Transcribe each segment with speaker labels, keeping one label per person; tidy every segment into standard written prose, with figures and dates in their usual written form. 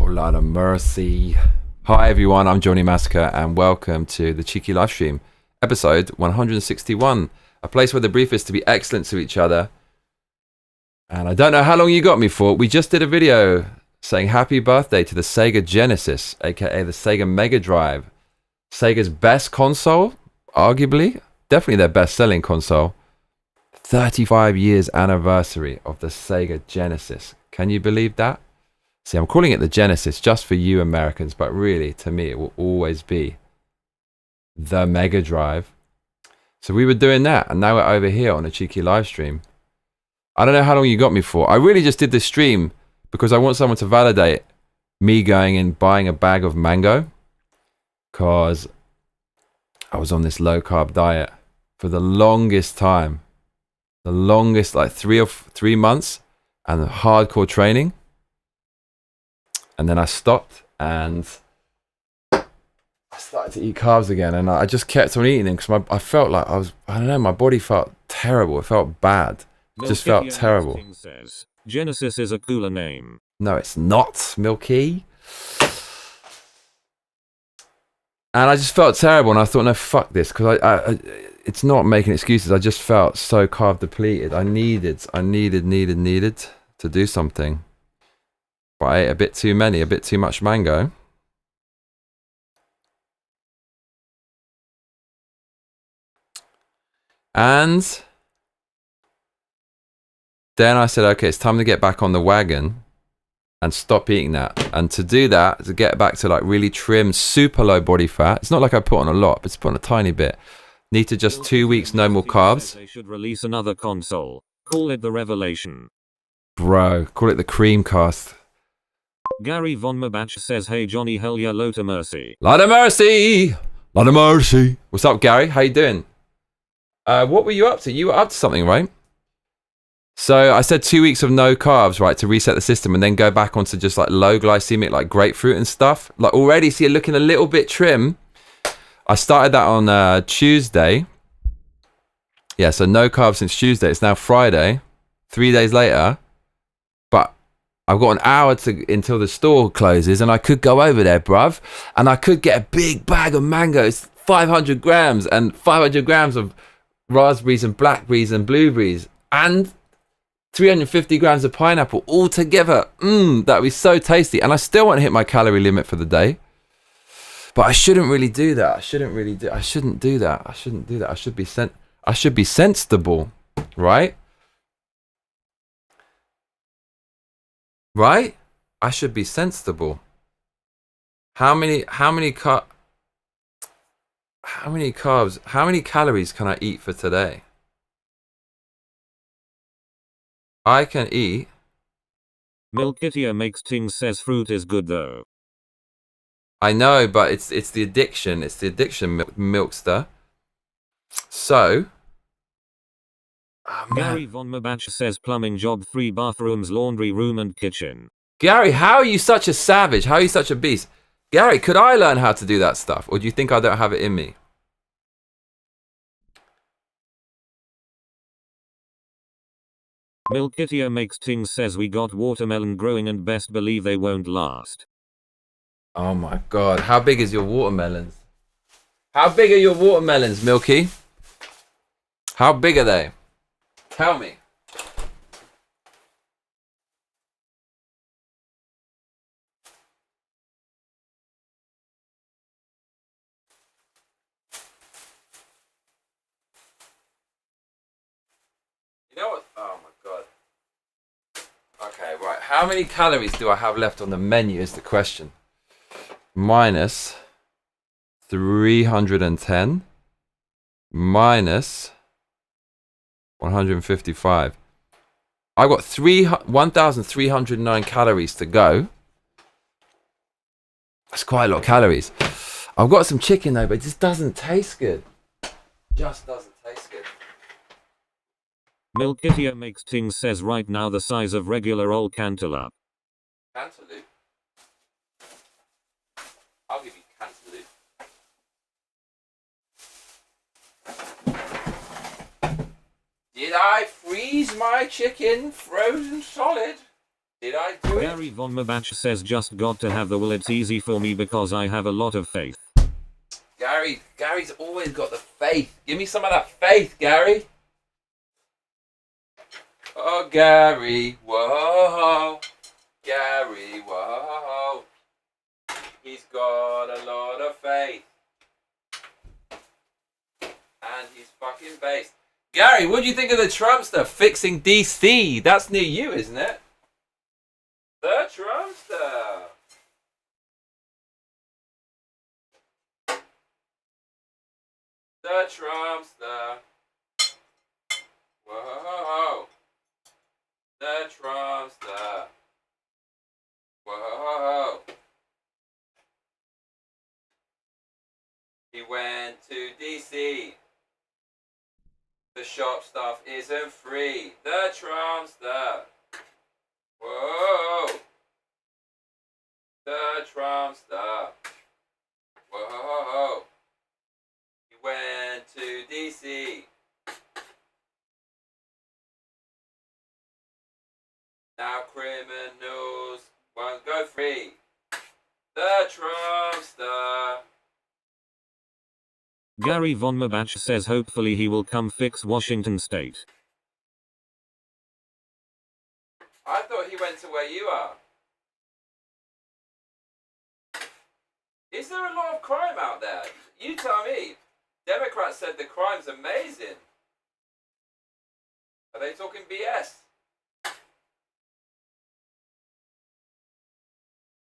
Speaker 1: Oh, Lord of mercy. Hi everyone, I'm Johnny Massacre and welcome to the Cheeky Livestream, episode 161. A place where the brief is to be excellent to each other. And I don't know how long you got me for. We just did a video saying happy birthday to the Sega Genesis, aka the Sega Mega Drive. Sega's best console, arguably, definitely their best selling console. 35 years anniversary of the Sega Genesis. Can you believe that? See, I'm calling it the Genesis just for you Americans, but really, to me, it will always be the Mega Drive. So we were doing that, and now we're over here on a cheeky live stream. I don't know how long you got me for. I really just did this stream because I want someone to validate me going and buying a bag of mango, because I was on this low-carb diet for the longest time. The longest, like 3 months, and hardcore training. And then I stopped and I started to eat carbs again, and I just kept on eating them because I felt like I don't know, my body felt terrible. It felt bad. It just felt terrible.
Speaker 2: Says, Genesis is a cooler name.
Speaker 1: No, it's not, Milky. And I just felt terrible, and I thought, no, fuck this, because I it's not making excuses. I just felt so carb depleted. I needed to do something. But I ate a bit too much mango. And then I said, okay, it's time to get back on the wagon and stop eating that. And to do that, to get back to like really trim, super low body fat. It's not like I put on a lot, but it's put on a tiny bit. Need to just 2 weeks, no more carbs.
Speaker 2: They should release another console. Call it the Revelation.
Speaker 1: Bro, call it the Creamcast.
Speaker 2: Gary Von Mabach says, hey Johnny, hell yeah, lot of mercy.
Speaker 1: Lot of mercy! Lot of mercy! What's up, Gary? How you doing? What were you up to? You were up to something, right? So I said 2 weeks of no carbs, right, to reset the system, and then go back onto just like low glycemic, like grapefruit and stuff. Like already, see, you're looking a little bit trim. I started that on Tuesday. Yeah, so no carbs since Tuesday. It's now Friday, 3 days later. But I've got an hour until the store closes, and I could go over there, bruv, and I could get a big bag of mangoes, 500 grams, and 500 grams of raspberries and blackberries and blueberries, and 350 grams of pineapple all together. That would be so tasty. And I still want to hit my calorie limit for the day. But I shouldn't really do that. I shouldn't do that. I should be sensible, right? Right? I should be sensible. How many carbs, how many calories can I eat for today? I can eat.
Speaker 2: Milkitia makes things, says fruit is good though.
Speaker 1: I know, but it's the addiction. It's the addiction, Milkster. So. Oh,
Speaker 2: Gary Von Mabach says plumbing job, 3 bathrooms, laundry room and kitchen.
Speaker 1: Gary, how are you such a savage? How are you such a beast? Gary, could I learn how to do that stuff? Or do you think I don't have it in me?
Speaker 2: Milkitia makes things, says we got watermelon growing and best believe they won't last.
Speaker 1: Oh my god, how big is your watermelons? How big are your watermelons, Milky? How big are they? Tell me. You know what? Oh my god. Okay, right. How many calories do I have left on the menu is the question. Minus 310 minus 155. I've got 1,309 calories to go. That's quite a lot of calories. I've got some chicken though, but it just doesn't taste good. Just doesn't taste good.
Speaker 2: Milkitia makes things, says right now the size of regular old cantaloupe.
Speaker 1: Cantaloupe? I'll give you cantaloupe. Did I freeze my chicken frozen solid? Did I do it?
Speaker 2: Gary Von Mabach says just got to have the will. It's easy for me because I have a lot of faith.
Speaker 1: Gary's always got the faith. Give me some of that faith, Gary. Oh, Gary, whoa. Gary, whoa. He's got a lot of faith. And he's fucking based. Gary, what do you think of the Trumpster fixing DC? That's near you, isn't it? The Trumpster. The Trumpster. Whoa. The Trumpster. Whoa. He went to DC. The shop stuff isn't free. The Trumpster. Whoa. The Trumpster. Whoa. He went to DC. Now criminals won't go free. The Trumpster.
Speaker 2: Gary Von Mabach says hopefully he will come fix Washington State.
Speaker 1: I thought he went to where you are. Is there a lot of crime out there? You tell me. Democrats said the crime's amazing. Are they talking BS?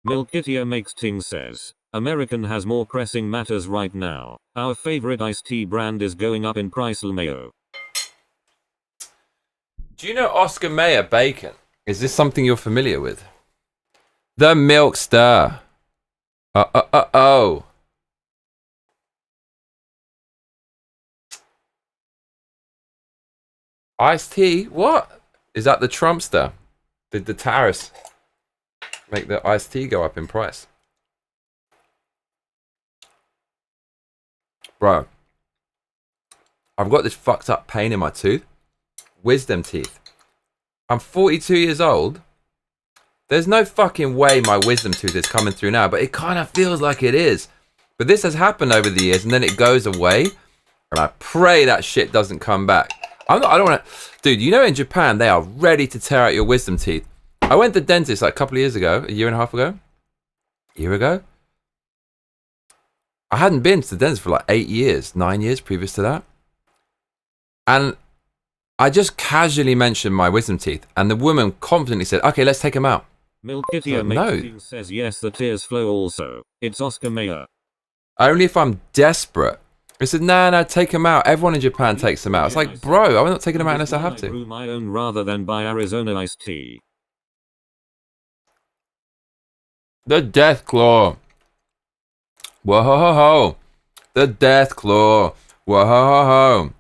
Speaker 2: Milkitia Makes Ting says, American has more pressing matters right now. Our favorite iced tea brand is going up in price. LMAO.
Speaker 1: Do you know Oscar Mayer bacon? Is this something you're familiar with? The Milkster. Oh. Iced tea? What? Is that the Trumpster? Did the tariffs make the iced tea go up in price? Bro, I've got this fucked up pain in my tooth. Wisdom teeth. I'm 42 years old. There's no fucking way my wisdom tooth is coming through now, but it kind of feels like it is. But this has happened over the years, and then it goes away, and I pray that shit doesn't come back. I don't want to... Dude, you know in Japan, they are ready to tear out your wisdom teeth. I went to the dentist like a couple of years ago, a year and a half ago. A year ago? I hadn't been to the dentist for like 8 years, 9 years previous to that. And I just casually mentioned my wisdom teeth, and the woman confidently said, okay, let's take them out.
Speaker 2: Milkitia Makes Ting says yes, the tears flow also. It's Oscar Mayer.
Speaker 1: Only if I'm desperate. I said, no, take them out. Everyone in Japan takes them out. It's like, bro, I'm not taking them out unless I have to.
Speaker 2: Brew my own rather than buy Arizona iced tea.
Speaker 1: The Death Claw. Whoa-ho-ho-ho. The Death Claw. Whoa-ho-ho-ho.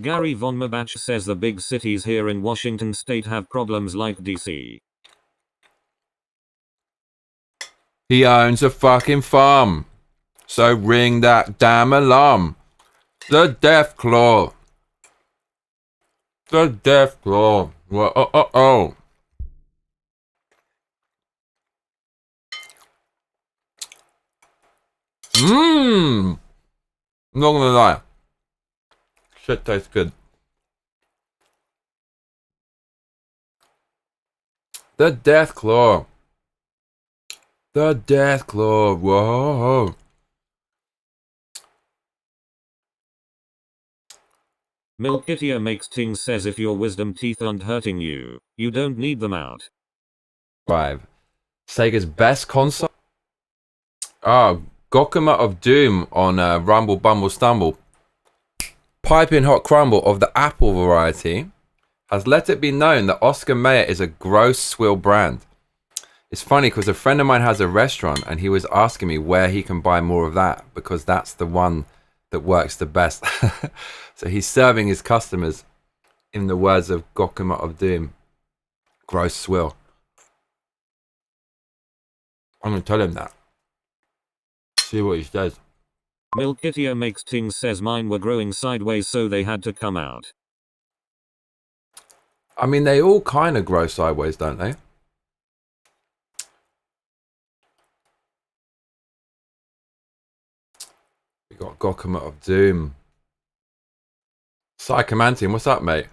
Speaker 2: Gary Von Mabach says the big cities here in Washington State have problems like DC.
Speaker 1: He owns a fucking farm. So ring that damn alarm. The Death Claw. The Death Claw. Whoa-oh-oh-oh. I'm not gonna lie. Shit tastes good. The Death Claw. The Death Claw. Whoa.
Speaker 2: Milkitia Makes Ting says if your wisdom teeth aren't hurting you, you don't need them out.
Speaker 1: 5. Sega's best console? Gokuma of Doom on Rumble Bumble Stumble. Piping Hot Crumble of the Apple variety has let it be known that Oscar Mayer is a gross swill brand. It's funny because a friend of mine has a restaurant and he was asking me where he can buy more of that because that's the one that works the best. So he's serving his customers in the words of Gokuma of Doom. Gross swill. I'm going to tell him that. See what he says.
Speaker 2: Milkitia Makes Ting says mine were growing sideways so they had to come out.
Speaker 1: I mean, they all kind of grow sideways, don't they? We got Gokuma of Doom. Psychomantium, what's up, mate?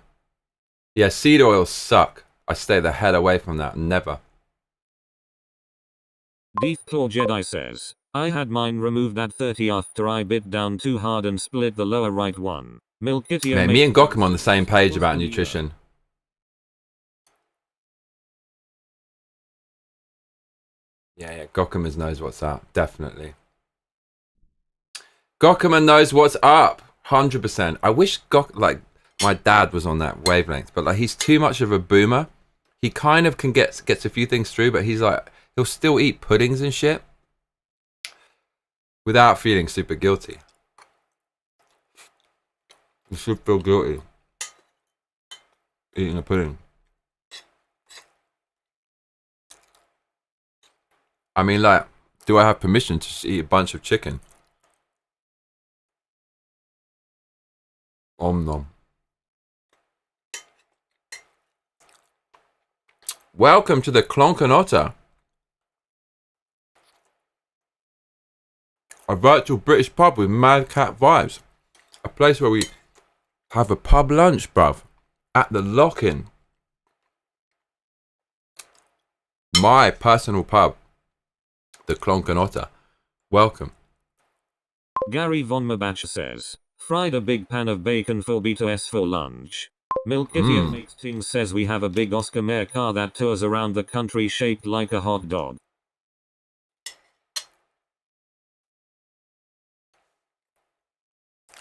Speaker 1: Yeah, seed oils suck. I stay the hell away from that. Never.
Speaker 2: Death Claw Jedi says, I had mine removed at 30 after I bit down too hard and split the lower right one. Milk Kitty.
Speaker 1: Man, me and Gokuma on the same page about nutrition. Yeah, Gokuma knows what's up. Definitely. Gokuma knows what's up. 100%. I wish my dad was on that wavelength, but like he's too much of a boomer. He kind of gets a few things through, but he's like, he'll still eat puddings and shit without feeling super guilty. You should feel guilty eating a pudding. I mean, like, do I have permission to just eat a bunch of chicken? Om nom. Welcome to the Clonk Otter, a virtual British pub with mad cat vibes. A place where we have a pub lunch, bruv, at the lock-in. My personal pub, the Clonk Otter. Welcome.
Speaker 2: Gary Von Mabach says, fried a big pan of bacon for B2S for lunch. Milk Kitty Makes Ting says we have a big Oscar Mayer car that tours around the country shaped like a hot dog.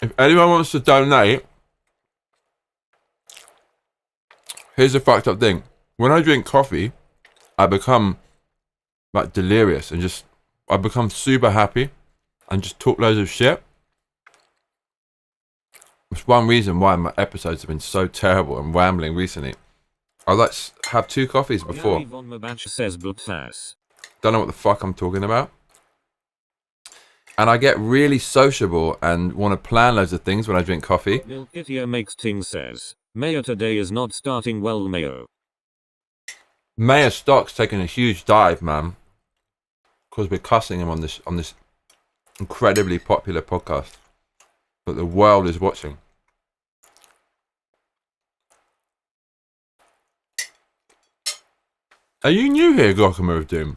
Speaker 1: If anyone wants to donate, here's the fucked up thing. When I drink coffee, I become like delirious and I become super happy and just talk loads of shit. It's one reason why my episodes have been so terrible and rambling recently. I like to have 2 coffees before.
Speaker 2: Gary Von Mabach says
Speaker 1: Don't know what the fuck I'm talking about. And I get really sociable and want to plan loads of things when I drink coffee.
Speaker 2: Milk Kitty Makes Ting says, Mayo today is not starting well, Mayo.
Speaker 1: Mayor stock's taking a huge dive, man. Because we're cussing him on this incredibly popular podcast that the world is watching. Are you new here, Gokuma of Doom?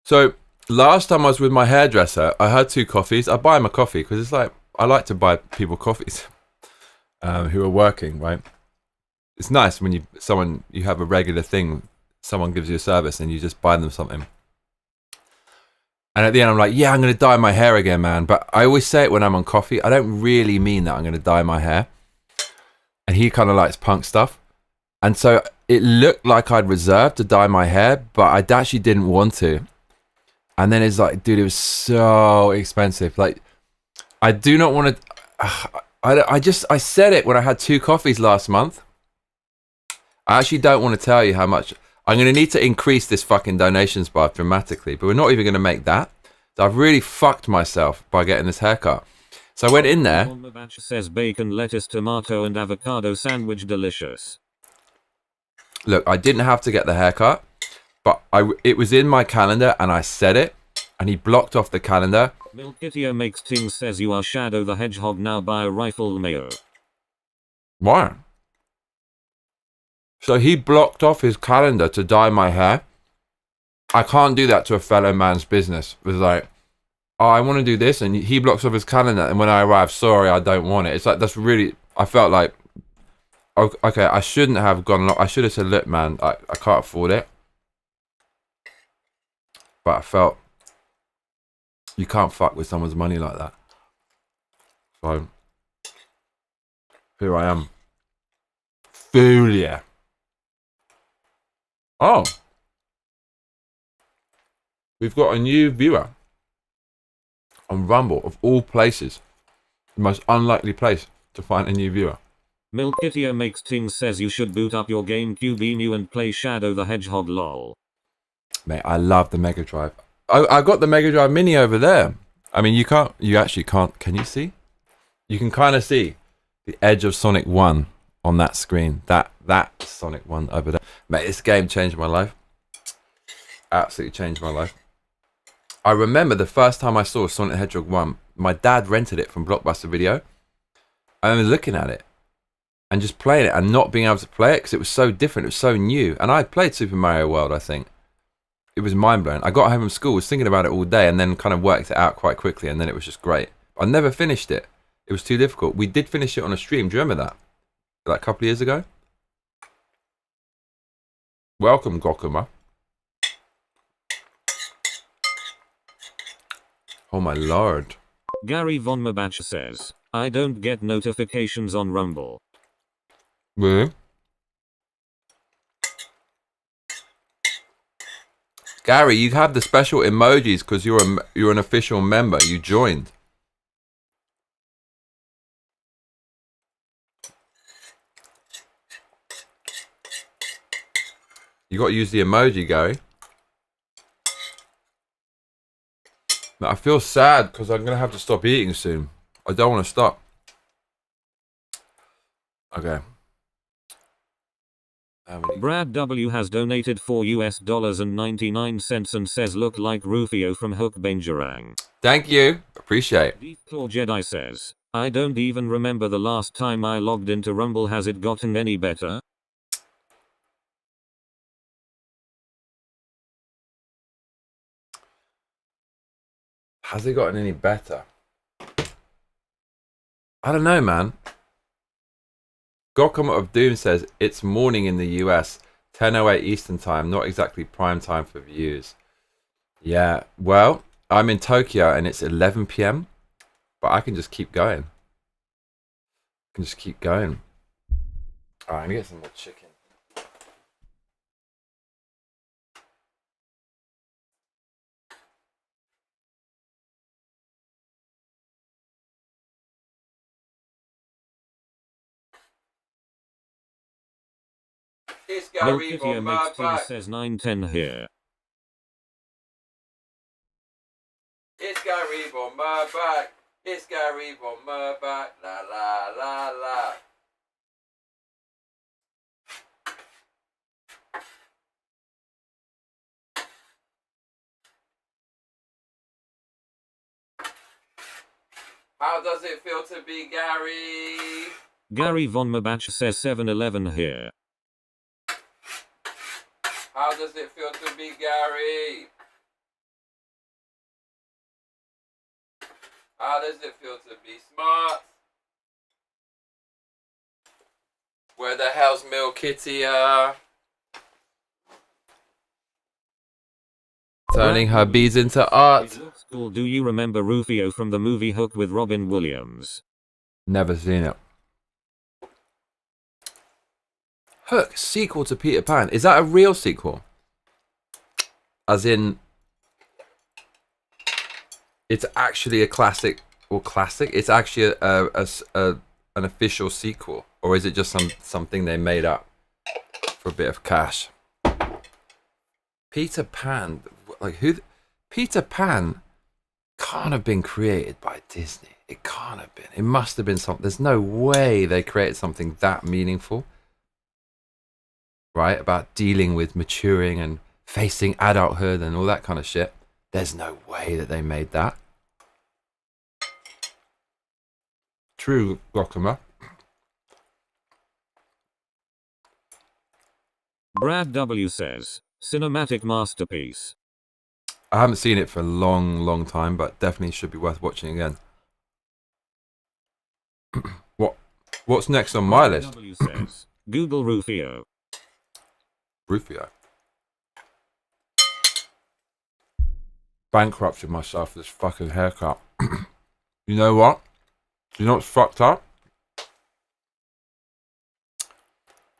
Speaker 1: So last time I was with my hairdresser, I had 2 coffees. I buy him a coffee because it's like I like to buy people coffees who are working, right? It's nice when you have a regular thing, someone gives you a service and you just buy them something. And at the end I'm like, yeah, I'm going to dye my hair again, man. But I always say it when I'm on coffee. I don't really mean that I'm going to dye my hair. And he kind of likes punk stuff. And so it looked like I'd reserved to dye my hair, but I actually didn't want to. And then it's like, dude, it was so expensive. Like, I do not want to... I said it when I had 2 coffees last month. I actually don't want to tell you how much. I'm going to need to increase this fucking donations bar dramatically, but we're not even going to make that. So I've really fucked myself by getting this haircut. So I went in there.
Speaker 2: Says bacon, lettuce, tomato, and avocado sandwich delicious.
Speaker 1: Look, I didn't have to get the haircut, but it was in my calendar and I said it, and he blocked off the calendar.
Speaker 2: Milk Kitty Makes Ting says you are Shadow the Hedgehog, now buy a rifle, Mayo.
Speaker 1: Why? So he blocked off his calendar to dye my hair. I can't do that to a fellow man's business. It was like, oh, I want to do this, and he blocks off his calendar, and when I arrive, sorry, I don't want it. It's like, that's really, I felt like, okay, I shouldn't have gone, I should have said, look, man, I can't afford it. But I felt, you can't fuck with someone's money like that. So, here I am. Fulia. Oh. We've got a new viewer on Rumble, of all places. The most unlikely place to find a new viewer.
Speaker 2: Milk Kitty Makes Ting says you should boot up your GameCube new and play Shadow the Hedgehog, lol.
Speaker 1: Mate, I love the Mega Drive. I got the Mega Drive Mini over there. I mean, you actually can't, can you see? You can kind of see the edge of Sonic 1 on that screen. That Sonic 1 over there. Mate, this game changed my life. Absolutely changed my life. I remember the first time I saw Sonic the Hedgehog 1, my dad rented it from Blockbuster Video. I remember looking at it and just playing it and not being able to play it because it was so different, it was so new. And I played Super Mario World, I think. It was mind-blowing. I got home from school, was thinking about it all day, and then kind of worked it out quite quickly, and then it was just great. I never finished it. It was too difficult. We did finish it on a stream. Do you remember that? Like a couple of years ago? Welcome, Gokuma. Oh my lord.
Speaker 2: Gary Von Mabach says, I don't get notifications on Rumble.
Speaker 1: Really? Gary, you have the special emojis because you're an official member. You joined. You got to use the emoji, Gary. Now, I feel sad because I'm going to have to stop eating soon. I don't want to stop. Okay.
Speaker 2: Brad W has donated $4.99 and says look like Rufio from Hook Bangerang.
Speaker 1: Thank you. Appreciate.
Speaker 2: Deep Claw Jedi says, I don't even remember the last time I logged into Rumble. Has it gotten any better?
Speaker 1: Has it gotten any better? I don't know, man. Gokuma of Doom says it's morning in the US, 10:08 Eastern time, not exactly prime time for views. Yeah, well, I'm in Tokyo and it's 11 p.m, but I can just keep going. Alright, I'm gonna get some more chicken. It's Gary on my back.
Speaker 2: Says 910 here.
Speaker 1: It's Gary on my back. It's Gary on my back. La la la la. How does it feel to be Gary?
Speaker 2: Gary Von Mabach says 7-Eleven here.
Speaker 1: How does it feel to be Gary? How does it feel to be smart? Where the hell's Mill Kitty? Turning her beads into art.
Speaker 2: Cool. Do you remember Rufio from the movie Hook with Robin Williams?
Speaker 1: Never seen it. Hook, sequel to Peter Pan. Is that a real sequel? As in, it's actually a classic, or classic? It's actually an official sequel, or is it just something they made up for a bit of cash? Peter Pan, like who? Peter Pan can't have been created by Disney. It can't have been. It must have been something. There's no way they created something that meaningful. Right, about dealing with maturing and facing adulthood and all that kind of shit. There's no way that they made that. True, Gokuma.
Speaker 2: Brad W says, cinematic masterpiece.
Speaker 1: I haven't seen it for a long time, but definitely should be worth watching again. What's next on my list?
Speaker 2: W says, Google Rufio.
Speaker 1: Rufio. Bankrupted myself for this fucking haircut. You know what? You know what's fucked up?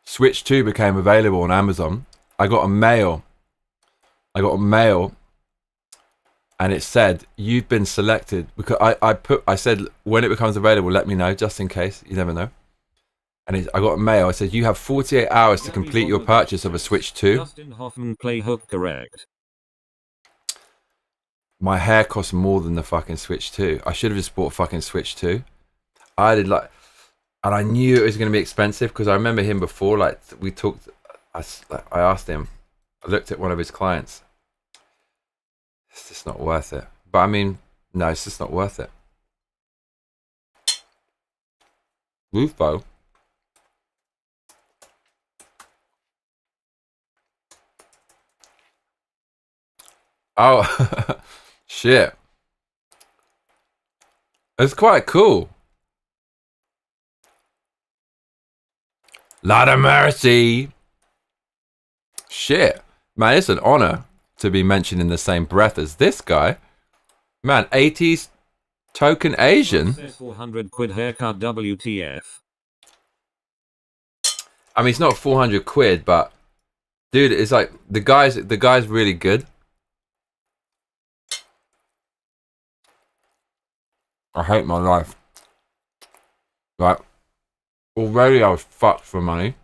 Speaker 1: Switch 2 became available on Amazon. I got a mail and it said, you've been selected. Because I said, when it becomes available, let me know, just in case. You never know. And I got a mail. I said, you have 48 hours to complete your purchase of a Switch 2.
Speaker 2: Justin Hoffman play Hook correct.
Speaker 1: My hair cost more than the fucking Switch 2. I should have just bought a fucking Switch 2. And I knew it was going to be expensive because I remember him before. Like we talked, I asked him. I looked at one of his clients. It's just not worth it. But I mean, no, it's just not worth it. Rufo. Oh, shit. It's quite cool. Lot of mercy. Shit. Man, it's an honor to be mentioned in the same breath as this guy. Man, 80s token Asian.
Speaker 2: 400 quid haircut WTF.
Speaker 1: I mean, it's not 400 quid, but dude, it's like the guy's really good. I hate my life. Right. Already I was fucked for money.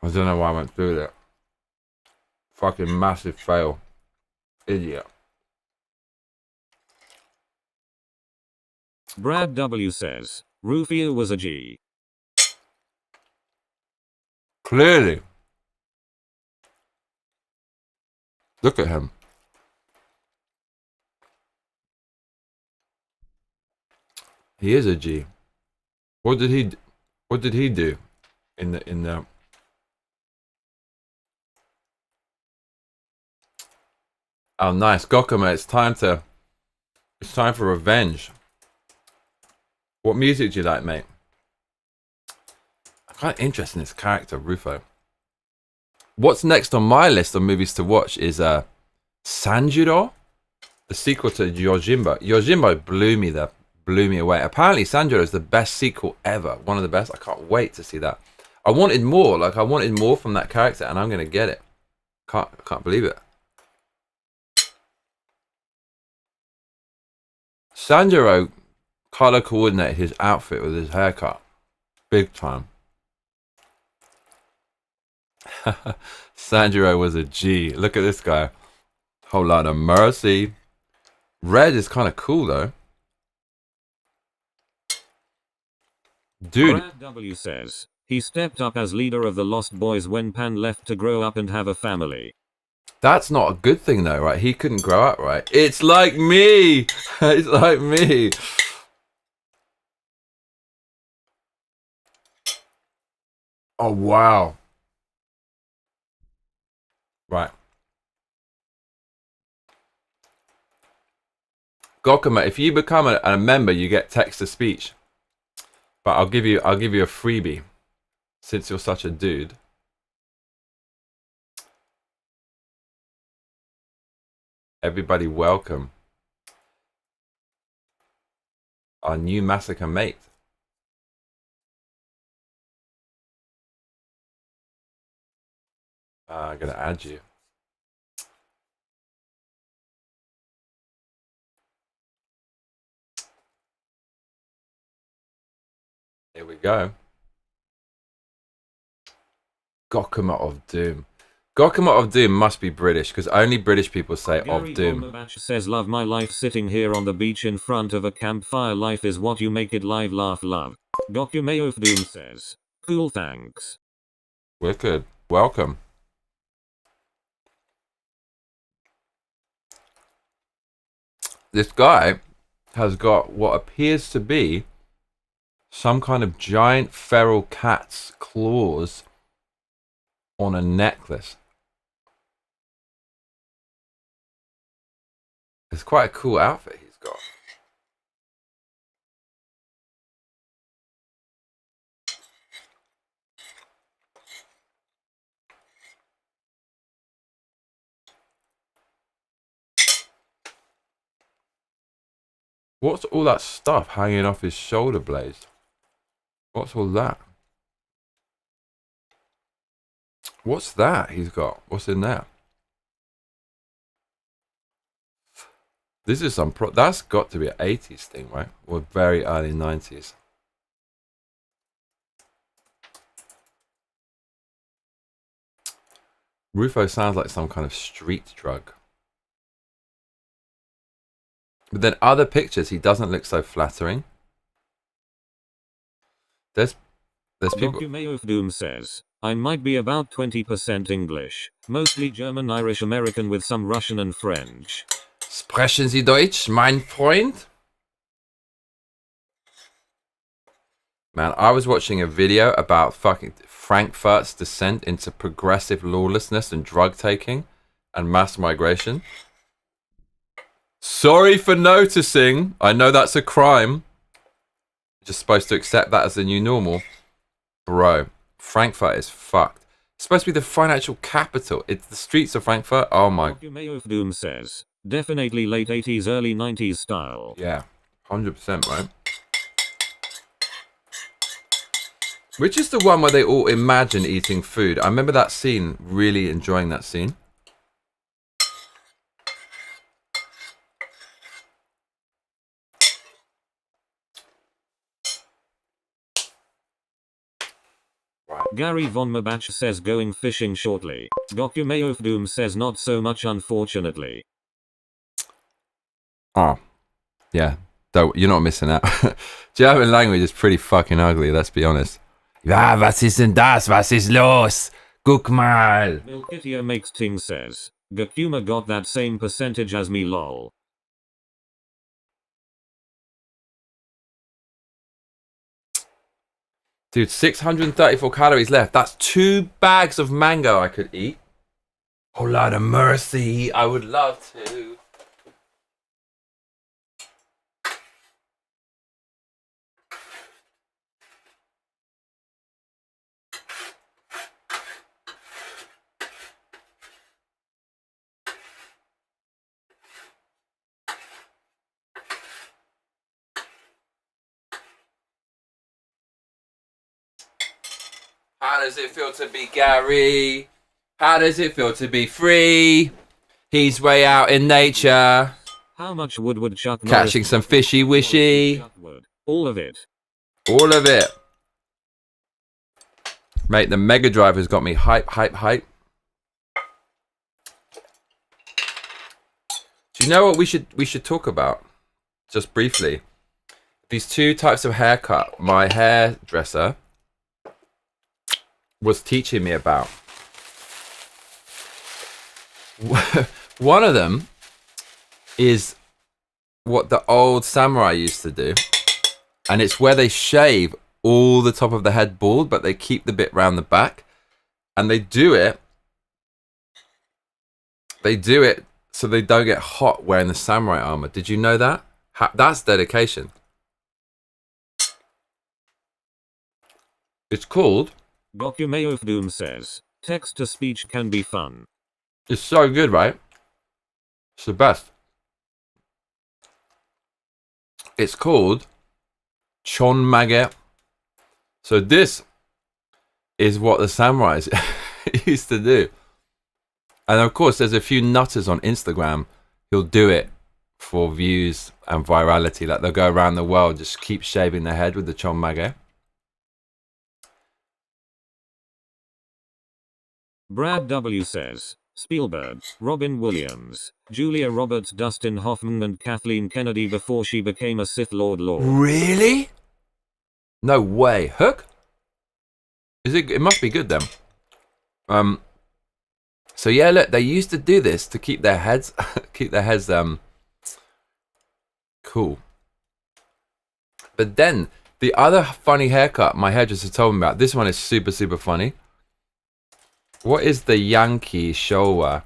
Speaker 1: I don't know why I went through that. Fucking massive fail. Idiot.
Speaker 2: Brad W says, Rufio was a G.
Speaker 1: Clearly. Look at him. He is a G. What did he do in the Oh nice, Gokuma, it's time for revenge. What music do you like, mate? I'm kind of interested in this character, Rufo. What's next on my list of movies to watch is Sanjuro, the sequel to Yojimbo. Yojimbo blew me away. Apparently Sanjuro is the best sequel ever. One of the best. I can't wait to see that. I wanted more. Like I wanted more from that character, and I'm gonna get it. Can't believe it. Sanjuro color coordinated his outfit with his haircut. Big time. Sanjuro was a G. Look at this guy. Whole lot of mercy. Red is kind of cool though. Dude.
Speaker 2: Brad W says, he stepped up as leader of the Lost Boys when Pan left to grow up and have a family.
Speaker 1: That's not a good thing though, right? He couldn't grow up, right? It's like me. It's like me. Oh, wow. Right. Gokuma, if you become a member, you get text to speech. But I'll give you a freebie since you're such a dude. Everybody welcome our new Massacre mate. I'm gonna add you. Here we go. Gokuma of Doom. Gokuma of Doom must be British because only British people say
Speaker 2: Gary
Speaker 1: of Doom.
Speaker 2: Bombabash says, love my life sitting here on the beach in front of a campfire. Life is what you make it. Live, laugh, love. Gokuma of Doom says, cool, thanks.
Speaker 1: Wicked. Welcome. This guy has got what appears to be some kind of giant feral cat's claws on a necklace. It's quite a cool outfit he's got. What's all that stuff hanging off his shoulder blades? What's all that? What's that he's got? What's in there? This is some that's got to be an 80s thing, right? Or very early 90s. Rufo sounds like some kind of street drug. But then other pictures, he doesn't look so flattering. There's people.
Speaker 2: Gokuma of Doom says, I might be about 20% English, mostly German, Irish, American with some Russian and French.
Speaker 1: Sprechen Sie Deutsch, mein Freund? Man, I was watching a video about fucking Frankfurt's descent into progressive lawlessness and drug taking and mass migration. Sorry for noticing. I know that's a crime. You're just supposed to accept that as the new normal. Bro, Frankfurt is fucked. It's supposed to be the financial capital. It's the streets of Frankfurt. Oh my.
Speaker 2: Mayo of Doom says, definitely late 80s, early 90s style.
Speaker 1: Yeah, 100%, right? Which is the one where they all imagine eating food? I remember that scene, really enjoying that scene.
Speaker 2: Gary Von Mabach says going fishing shortly. Gokumayo of Doom says not so much unfortunately.
Speaker 1: Oh, yeah. You're not missing out. German language is pretty fucking ugly, let's be honest. Ja, was ist denn das? Was ist los? Guck mal.
Speaker 2: Milkitio Makes Ting says, Gakuma got that same percentage as me lol.
Speaker 1: Dude, 634 calories left. That's 2 bags of mango I could eat. Oh, Lord of mercy. I would love to. How does it feel to be Gary? How does it feel to be free? He's way out in nature.
Speaker 2: How much wood would Chuck
Speaker 1: Catching some fishy wishy.
Speaker 2: All of it.
Speaker 1: All of it. Mate, the Mega Drive has got me hype. Do you know what we should talk about? Just briefly. These 2 types of haircut my hairdresser was teaching me about. One of them is what the old samurai used to do, and it's where they shave all the top of the head bald, but they keep the bit round the back, and they do it so they don't get hot wearing the samurai armor. Did you know that? That's dedication. It's called
Speaker 2: Gokumayo of Doom says, text-to-speech can be fun.
Speaker 1: It's so good, right? It's the best. It's called Chonmage. So this is what the samurais used to do. And of course, there's a few nutters on Instagram who'll do it for views and virality. Like they'll go around the world, just keep shaving their head with the Chonmage.
Speaker 2: Brad W. says, Spielberg, Robin Williams, Julia Roberts, Dustin Hoffman and Kathleen Kennedy before she became a Sith Lord.
Speaker 1: Really? No way. Hook? It must be good then. So yeah, look, they used to do this to keep their heads cool. But then the other funny haircut my hairdresser told me about, this one is super funny. What is the Yankee Showa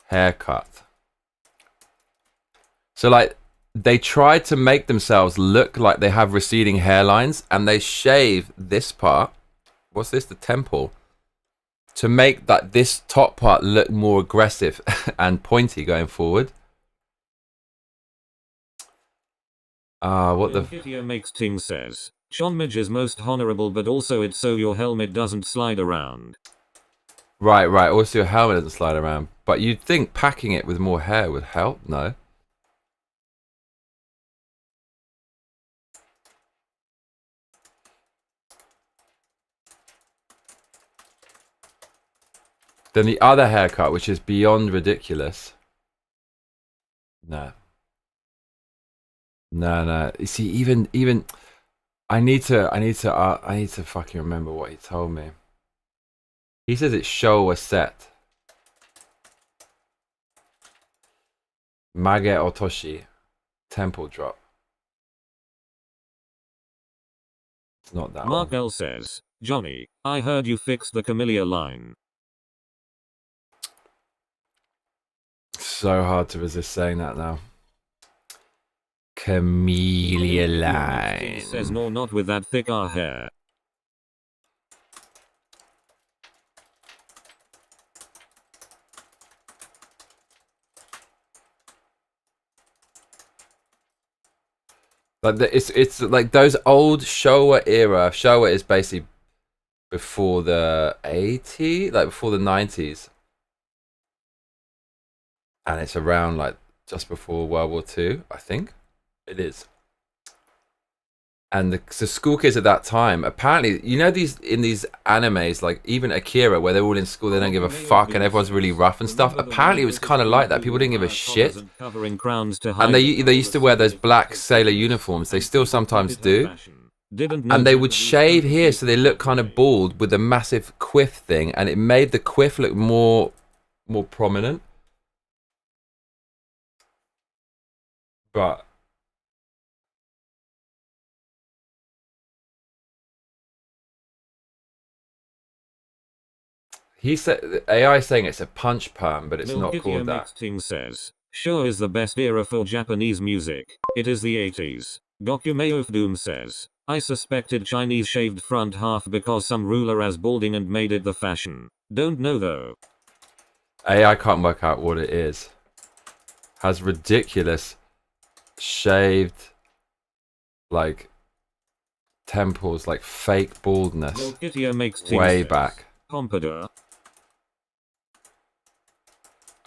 Speaker 1: haircut? So like they try to make themselves look like they have receding hairlines, and they shave this part. What's this? The temple. To make that this top part look more aggressive and pointy going forward. What the?
Speaker 2: Video Makes Ting says, Chonmage is most honorable, but also it's so your helmet doesn't slide around.
Speaker 1: Right. Also your helmet doesn't slide around. But you'd think packing it with more hair would help, no? Then the other haircut, which is beyond ridiculous. No. You see, even I need to fucking remember what he told me. He says it's Showa set. Mage Otoshi. Temple drop. It's not that
Speaker 2: Mark
Speaker 1: one.
Speaker 2: L says, Johnny, I heard you fixed the Camellia line.
Speaker 1: So hard to resist saying that now. Camellia line.
Speaker 2: Says no, not with that thick hair.
Speaker 1: Like it's like those old Showa era. Showa is basically before the 80s, like before the 90s, and it's around like just before World War II, I think it is. And the school kids at that time, apparently, you know, these in these animes, like even Akira, where they're all in school, they don't give a fuck, and everyone's really rough and stuff. Apparently, it was kind of like that. People didn't give a shit, and they used to wear those black sailor uniforms. They still sometimes do, and they would shave here so they look kind of bald with a massive quiff thing, and it made the quiff look more prominent. But he said AI saying it's a punch perm, but it's not called that.
Speaker 2: Ting says, sure is the best era for Japanese music. It is the 80s. Gokumeo Doom says, I suspected Chinese shaved front half because some ruler as balding and made it the fashion. Don't know though.
Speaker 1: AI can't work out what it is. Has ridiculous shaved like temples, like fake baldness way back.
Speaker 2: Pompadour.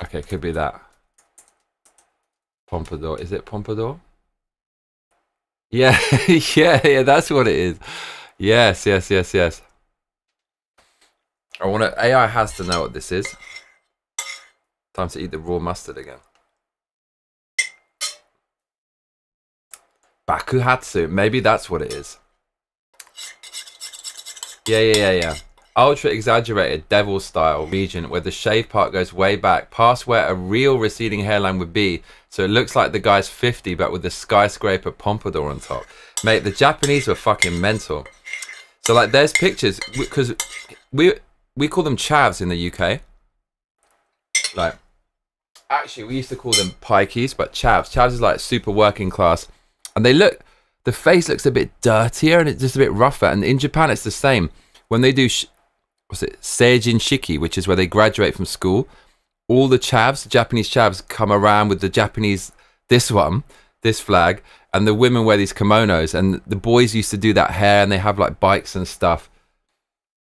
Speaker 1: Okay, could be that. Pompadour. Is it Pompadour? Yeah, yeah, that's what it is. Yes. I want to. AI has to know what this is. Time to eat the raw mustard again. Bakuhatsu. Maybe that's what it is. Yeah. Ultra exaggerated devil style region where the shave part goes way back past where a real receding hairline would be, so it looks like the guy's 50 but with a skyscraper pompadour on top. Mate, the Japanese were fucking mental. So like there's pictures, because we call them chavs in the UK. Like actually we used to call them pikeys, but chavs is like super working class, and the face looks a bit dirtier and it's just a bit rougher. And in Japan it's the same. When they do Seijin Shiki, which is where they graduate from school, all the chavs, Japanese chavs, come around with the Japanese, this flag, and the women wear these kimonos, and the boys used to do that hair, and they have like bikes and stuff.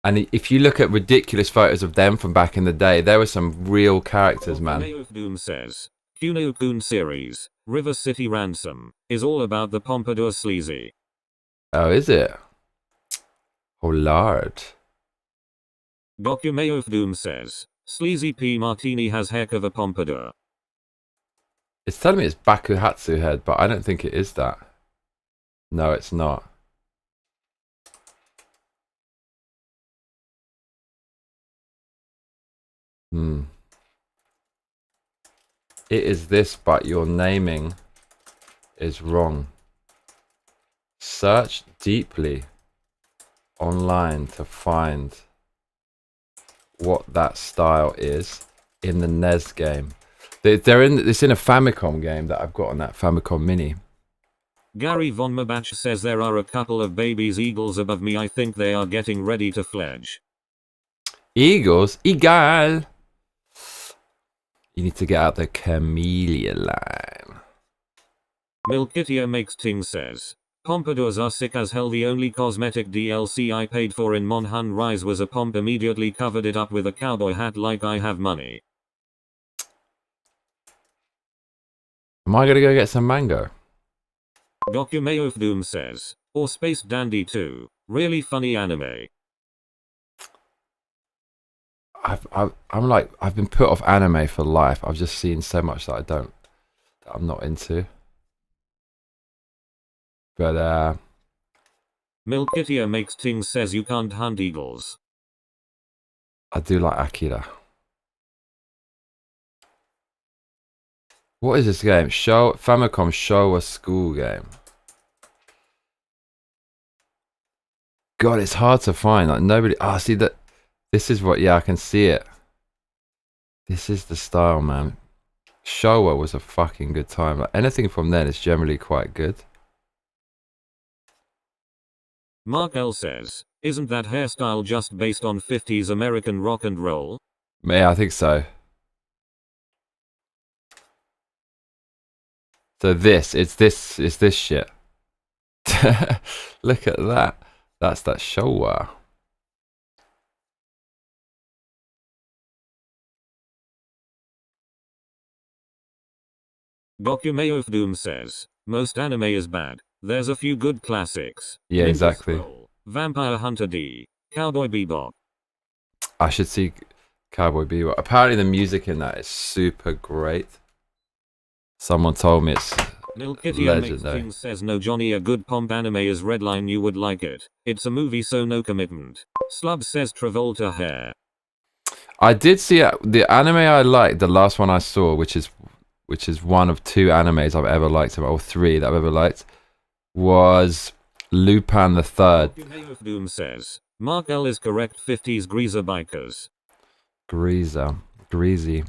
Speaker 1: And if you look at ridiculous photos of them from back in the day, there were some real characters, man.
Speaker 2: Doom says, Kuno-kun series, River City Ransom, is all about the pompadour sleazy.
Speaker 1: Oh, is it? Oh, Lord.
Speaker 2: Gokumeo Doom says, Sleazy P Martini has heck of a pompadour.
Speaker 1: It's telling me it's Bakuhatsu head, but I don't think it is that. No, it's not. It is this, but your naming is wrong. Search deeply online to find what that style is in the NES game. It's in a Famicom game that I've got on that Famicom Mini.
Speaker 2: Gary Von Mabach says there are a couple of babies eagles above me. I think they are getting ready to fledge.
Speaker 1: Eagles? Eagle! You need to get out the Camellia line.
Speaker 2: Milkitia Makes Ting says, pompadours are sick as hell. The only cosmetic DLC I paid for in Monhun Rise was a pomp. Immediately covered it up with a cowboy hat like I have money.
Speaker 1: Am I gonna go get some mango?
Speaker 2: Gokumeo Doom says, or Space Dandy 2, really funny anime.
Speaker 1: I've been put off anime for life. I've just seen so much that I'm not into. But
Speaker 2: Milkitia Makes Ting says you can't hunt eagles.
Speaker 1: I do like Akira. What is this game? Famicom Showa school game. God, it's hard to find. Like nobody. Ah, see that. This is what. Yeah, I can see it. This is the style, man. Showa was a fucking good time. Like anything from then is generally quite good.
Speaker 2: Mark L says, isn't that hairstyle just based on 50s American rock and roll?
Speaker 1: Yeah, I think so. So it's this shit. Look at that. That's that Showa.
Speaker 2: Gokumeyo of Doom says, most anime is bad. There's a few good classics.
Speaker 1: Yeah,
Speaker 2: Ninja
Speaker 1: exactly.
Speaker 2: Scroll, Vampire Hunter D, Cowboy Bebop.
Speaker 1: I should see Cowboy Bebop. Apparently the music in that is super great. Someone told me it's legendary.
Speaker 2: Says no Johnny, a good pomp anime is Redline, you would like it. It's a movie so no commitment. Slub says Travolta hair.
Speaker 1: I did see the anime I liked, the last one I saw, which is one of 2 animes I've ever liked, or 3 that I've ever liked, was Lupin the Third.
Speaker 2: Doom says, Mark L is correct, 50s greaser bikers.
Speaker 1: Greasy.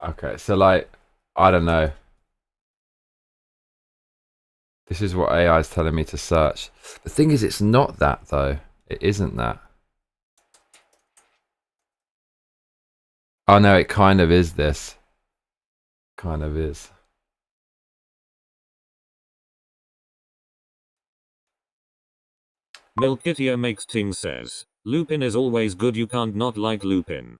Speaker 1: Okay, so like, I don't know. This is what AI is telling me to search. The thing is, it's not that though. It isn't that. Oh no, it kind of is this. Kind of is.
Speaker 2: Milkitia makes ting says, Lupin is always good, you can't not like Lupin.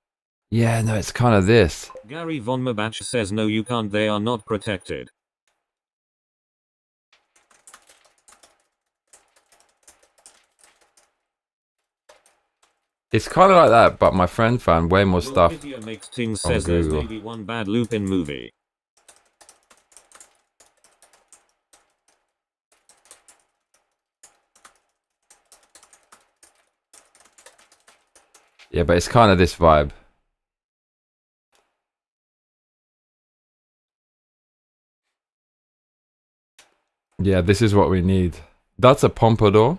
Speaker 1: Yeah, no, it's kind of this.
Speaker 2: Gary Von Mabach says no you can't, they are not protected.
Speaker 1: It's kind of like that, but my friend found way more stuff
Speaker 2: makes ting
Speaker 1: on
Speaker 2: says
Speaker 1: Google.
Speaker 2: There's maybe one bad Lupin movie.
Speaker 1: Yeah, but it's kind of this vibe. Yeah, this is what we need. That's a pompadour.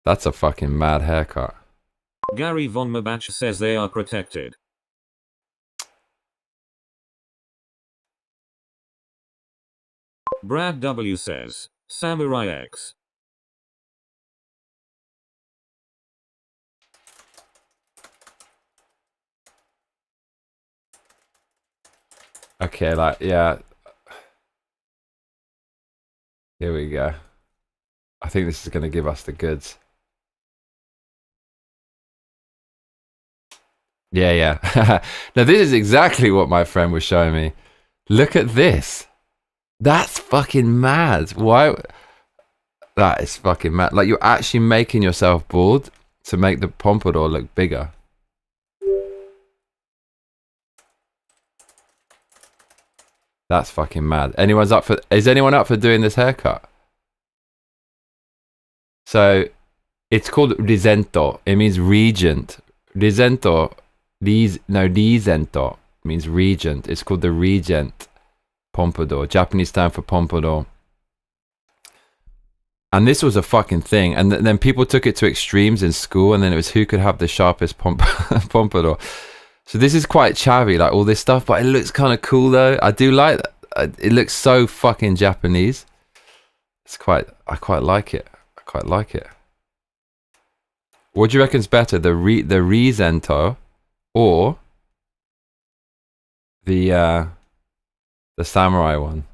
Speaker 1: That's a fucking mad haircut.
Speaker 2: Gary Von Mabach says they are protected. Brad W says, Samurai X.
Speaker 1: Okay, like, yeah. Here we go. I think this is going to give us the goods. Yeah. Now, this is exactly what my friend was showing me. Look at this. That's fucking mad. Why? That is fucking mad. Like, you're actually making yourself bald to make the pompadour look bigger. That's fucking mad. Is anyone up for doing this haircut? So, it's called risento. It means regent. Risento, risento means regent. It's called the regent pompadour. Japanese term for pompadour. And this was a fucking thing. And then people took it to extremes in school, and then it was who could have the sharpest pompadour. So this is quite chavvy, like all this stuff, but it looks kind of cool though. I do like that. It looks so fucking Japanese. I quite like it. What do you reckon's better, the risento or the samurai one?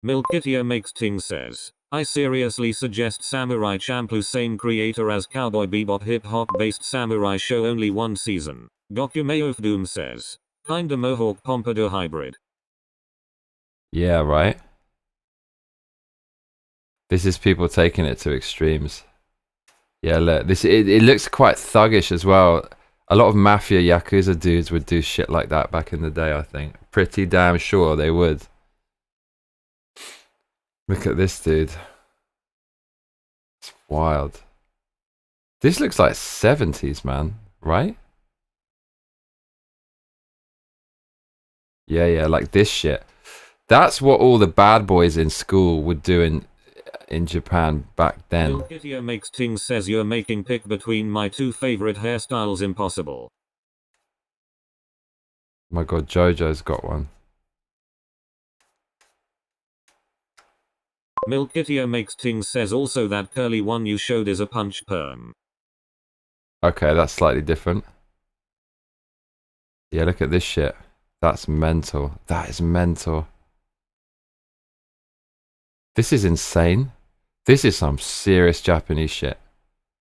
Speaker 2: Milkitia makes ting says, I seriously suggest Samurai Champloo, same creator as Cowboy Bebop, hip hop based samurai show, only 1 season. Gokumeyo of Doom says, kinda mohawk pompadour hybrid.
Speaker 1: Yeah, right. This is people taking it to extremes. Yeah, look, it looks quite thuggish as well. A lot of mafia yakuza dudes would do shit like that back in the day, I think. Pretty damn sure they would. Look at this dude. It's wild. This looks like 70s, man, right? Yeah, like this shit. That's what all the bad boys in school would do in Japan back then.
Speaker 2: Milkitia makes Ting says you're making pick between my two favorite hairstyles impossible.
Speaker 1: Oh my god, Jojo's got one.
Speaker 2: Milkitia makes Ting says also that curly one you showed is a punch perm.
Speaker 1: Okay, that's slightly different. Yeah, look at this shit. That's mental. That is mental. This is insane. This is some serious Japanese shit.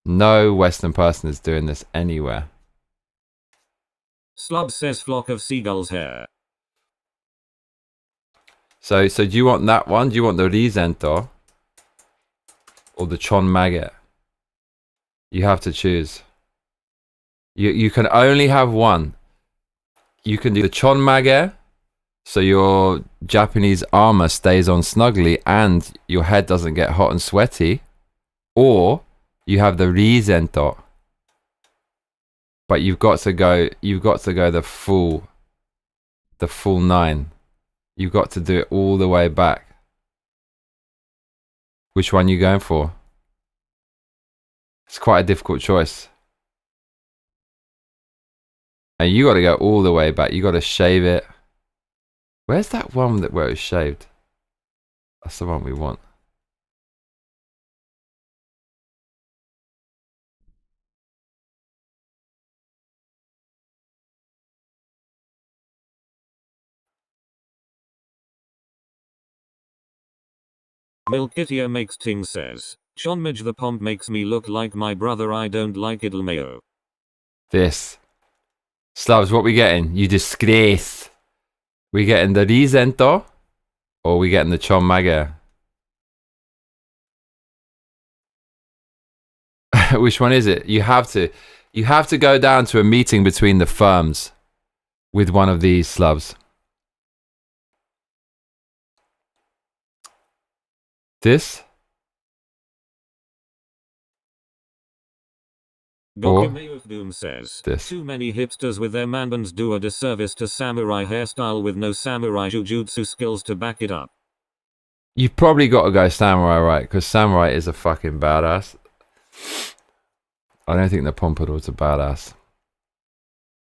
Speaker 1: No Western person is doing this anywhere.
Speaker 2: Slub says flock of seagulls hair.
Speaker 1: So do you want that one? Do you want the Rizento? Or the Chon Maggot? You have to choose. You can only have one. You can do the Chon Maggot, so your Japanese armor stays on snugly and your head doesn't get hot and sweaty. Or you have the Rizento. But you've got to go the full 9. You've got to do it all the way back. Which one are you going for? It's quite a difficult choice. And you got to go all the way back. You got to shave it. Where's that one where it's shaved? That's the one we want.
Speaker 2: Milkitia makes Ting says, Chonmage the pomp makes me look like my brother, I don't like it Lmao.
Speaker 1: This. Slubs, what we getting? You disgrace. We getting the Rizento? Or we getting the Chon Maggot? Which one is it? You have to go down to a meeting between the firms with one of these slubs. This?
Speaker 2: Gokumayu of Doom says,
Speaker 1: this.
Speaker 2: Too many hipsters with their manbands do a disservice to samurai hairstyle with no samurai jujutsu skills to back it up.
Speaker 1: You've probably got to go samurai, right? Because samurai is a fucking badass. I don't think the pompadour's a badass.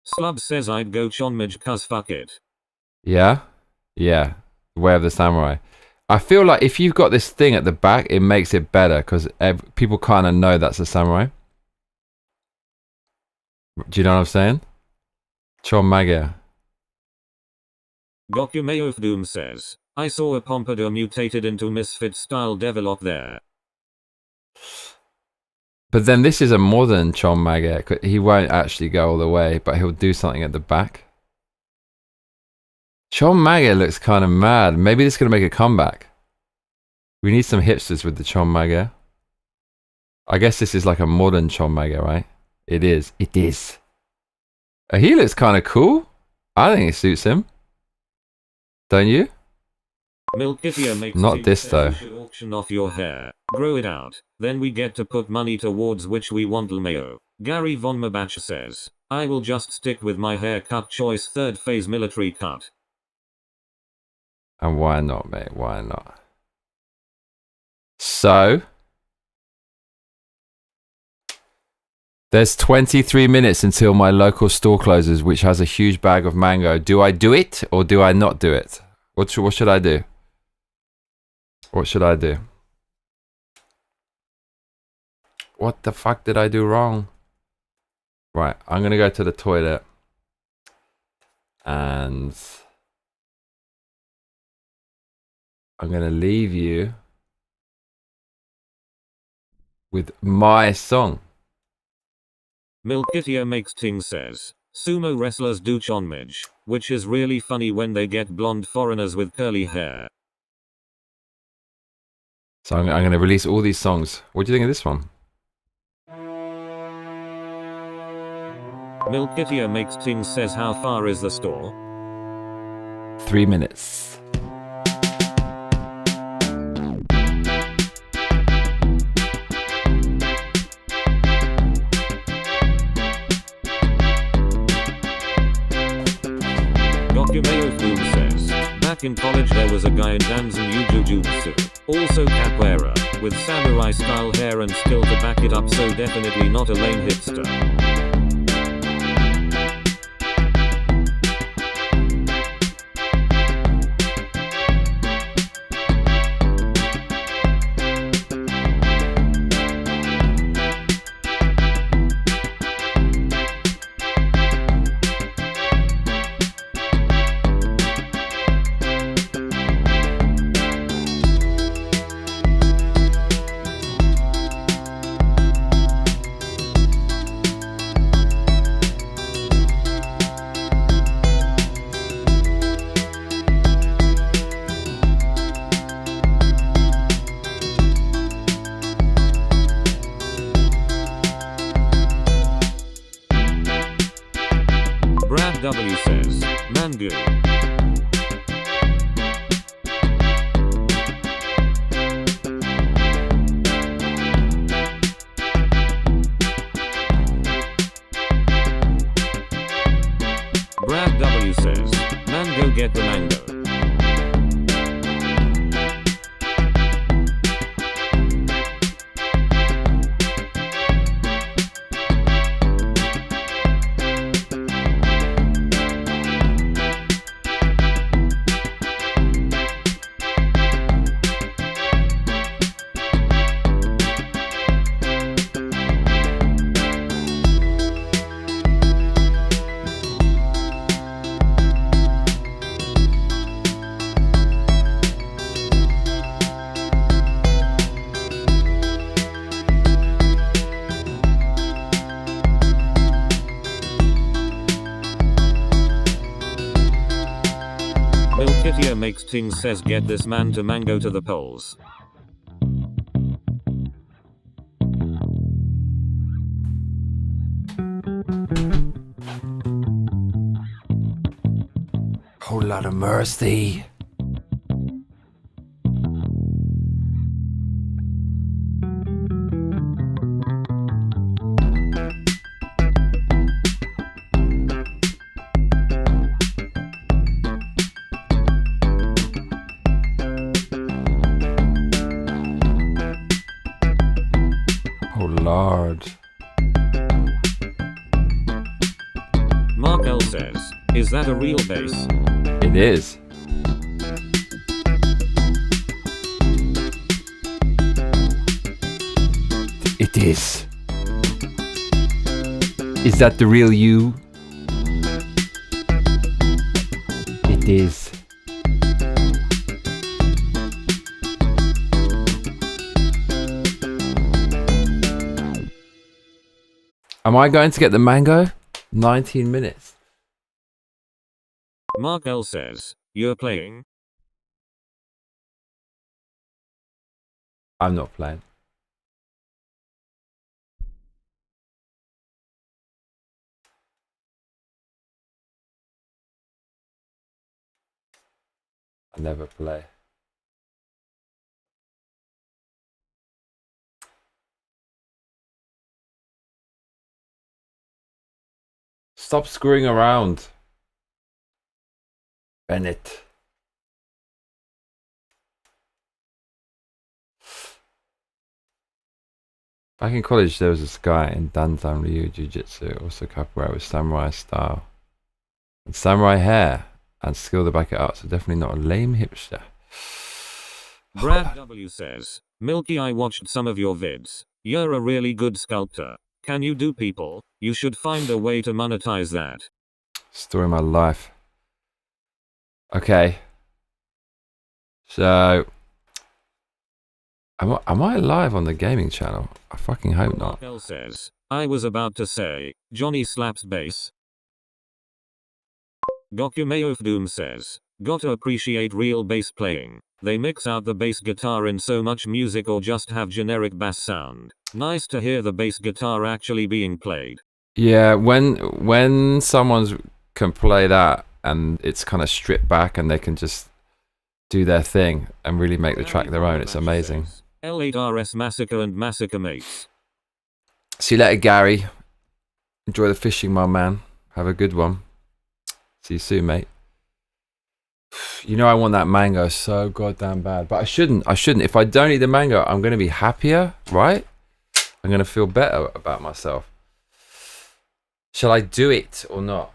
Speaker 2: Slub says I'd go Chonmage cuz fuck it.
Speaker 1: Yeah? Yeah. Way of the Samurai. I feel like if you've got this thing at the back, it makes it better because people kind of know that's a samurai. Do you know what I'm saying? Chon Maggot.
Speaker 2: Gokumayo of Doom says, I saw a pompadour mutated into misfit style develop there.
Speaker 1: But then this is a modern Chon Maggot. He won't actually go all the way, but he'll do something at the back. Chon Maggot looks kind of mad. Maybe this is going to make a comeback. We need some hipsters with the Chon Maggot. I guess this is like a modern Chon Maggot, right? It is. It is. He looks kind of cool. I think it suits him. Don't you?
Speaker 2: Milkitia makes
Speaker 1: Not this though.
Speaker 2: You should auction off your hair. Grow it out. Then we get to put money towards which we want Lmao. Gary Von Mabach says, I will just stick with my haircut choice, third phase military cut.
Speaker 1: And why not, mate? Why not? So, there's 23 minutes until my local store closes, which has a huge bag of mango. Do I do it or do I not do it? What should I do? What should I do? What the fuck did I do wrong? Right, I'm going to go to the toilet. And I'm going to leave you with my song.
Speaker 2: Milkitia makes Ting says, sumo wrestlers do Chonmage, which is really funny when they get blonde foreigners with curly hair.
Speaker 1: So I'm going to release all these songs. What do you think of this one?
Speaker 2: Milkitia makes things says how far is the store?
Speaker 1: 3 minutes.
Speaker 2: Documayo Boom says, back in college there was a guy in dance and jujutsu, also capoeira, with samurai style hair and skill to back it up, so definitely not a lame hipster. W says, Mangu. Brad W says, Mango get the mango. Milkitia makes things says get this man to mango to the polls.
Speaker 1: Whole lot of mercy. Oh Lord.
Speaker 2: Mark L says, is that a real bass?
Speaker 1: It is. It is. Is that the real you? It is. Am I going to get the mango? 19 minutes.
Speaker 2: Mark L says, you're playing?
Speaker 1: I'm not playing. I never play. Stop screwing around, Bennett. Back in college, there was this guy in Danzan Ryu Jiu-Jitsu, also capoeira with samurai style and samurai hair and skill to back it up. So definitely not a lame hipster.
Speaker 2: Brad W says, Milky, I watched some of your vids. You're a really good sculptor. Can you do people? You should find a way to monetize that.
Speaker 1: Story of my life. Okay. So, am I live on the gaming channel? I fucking hope not.
Speaker 2: Mark says, I was about to say, Johnny slaps bass. Gokumeyo of Doom says, gotta appreciate real bass playing. They mix out the bass guitar in so much music or just have generic bass sound. Nice to hear the bass guitar actually being played.
Speaker 1: Yeah, when someone's can play that and it's kind of stripped back and they can just do their thing and really make the track their own, it's amazing.
Speaker 2: L8RS Massacre and MassacreMates.
Speaker 1: See you later, Gary. Enjoy the fishing, my man. Have a good one. See you soon, mate. You know I want that mango so goddamn bad, but I shouldn't. If I don't eat the mango, I'm going to be happier, right? I'm going to feel better about myself. Shall I do it or not?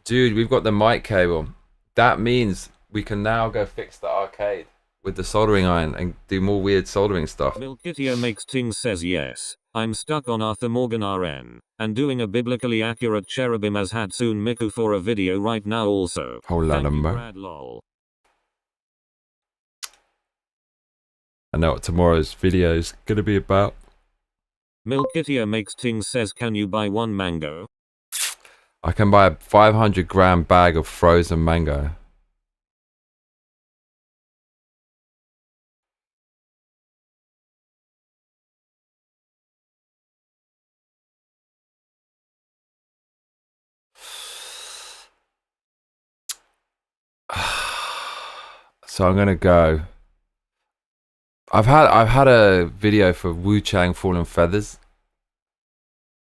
Speaker 1: Dude, we've got the mic cable. That means we can now go fix the arcade with the soldering iron and do more weird soldering stuff.
Speaker 2: Milkitio makes ting says yes. I'm stuck on Arthur Morgan RN and doing a biblically accurate cherubim as Hatsune Miku for a video right now also.
Speaker 1: Whole lot of
Speaker 2: Brad, lol.
Speaker 1: I know what tomorrow's video is going to be about.
Speaker 2: Milkitio makes ting says can you buy one mango?
Speaker 1: I can buy a 500-gram bag of frozen mango. So I'm gonna go. I've had a video for Wu Chang Fallen Feathers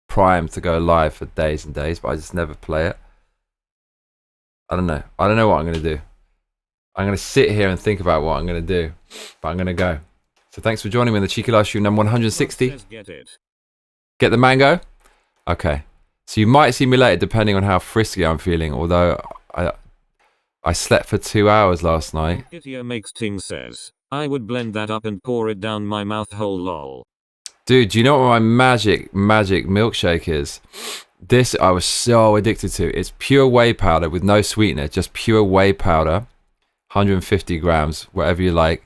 Speaker 1: primed to go live for days and days, but I just never play it. I don't know what I'm gonna do. I'm gonna sit here and think about what I'm gonna do, but I'm gonna go. So thanks for joining me in the cheeky live stream number 160. Get the mango. Okay. So you might see me later depending on how frisky I'm feeling. Although I slept for 2 hours last night.
Speaker 2: Milkitio makes ting says I would blend that up and pour it down my mouth hole lol.
Speaker 1: Dude, do you know what my magic milkshake is? This I was so addicted to. It's pure whey powder with no sweetener, just pure whey powder, 150 grams, whatever you like,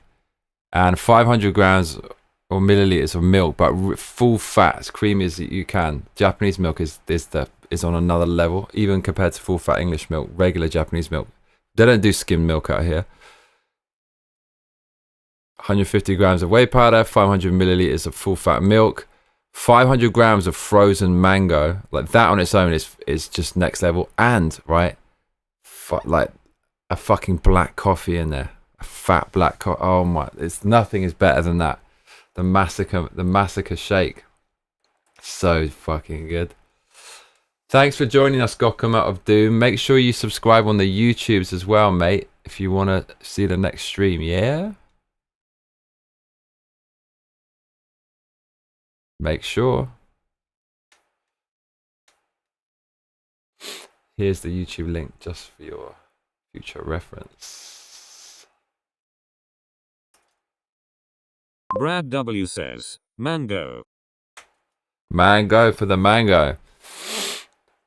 Speaker 1: and 500 grams or milliliters of milk, but full fat, as creamy as you can. Japanese milk is on another level, even compared to full fat English milk, regular Japanese milk. They don't do skim milk out here. 150 grams of whey powder, 500 milliliters of full fat milk, 500 grams of frozen mango. Like that on its own is just next level. And right, like a fucking black coffee in there, a fat black coffee. Oh my, nothing is better than that. The Massacre shake, so fucking good. Thanks for joining us, Gokuma of Doom. Make sure you subscribe on the YouTubes as well, mate, if you want to see the next stream, yeah? Make sure. Here's the YouTube link just for your future reference.
Speaker 2: Brad W says, mango.
Speaker 1: Mango for the mango.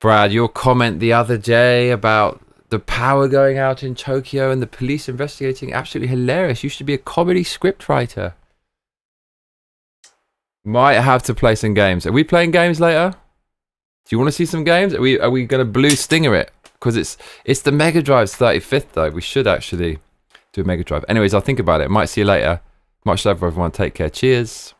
Speaker 1: Brad, your comment the other day about the power going out in Tokyo and the police investigating, absolutely hilarious. You should be a comedy scriptwriter. Might have to play some games. Are we playing games later? Do you want to see some games? Are we going to blue stinger it? Because it's the Mega Drive's 35th though. We should actually do a Mega Drive. Anyways, I'll think about it. Might see you later. Much love, everyone. Take care. Cheers.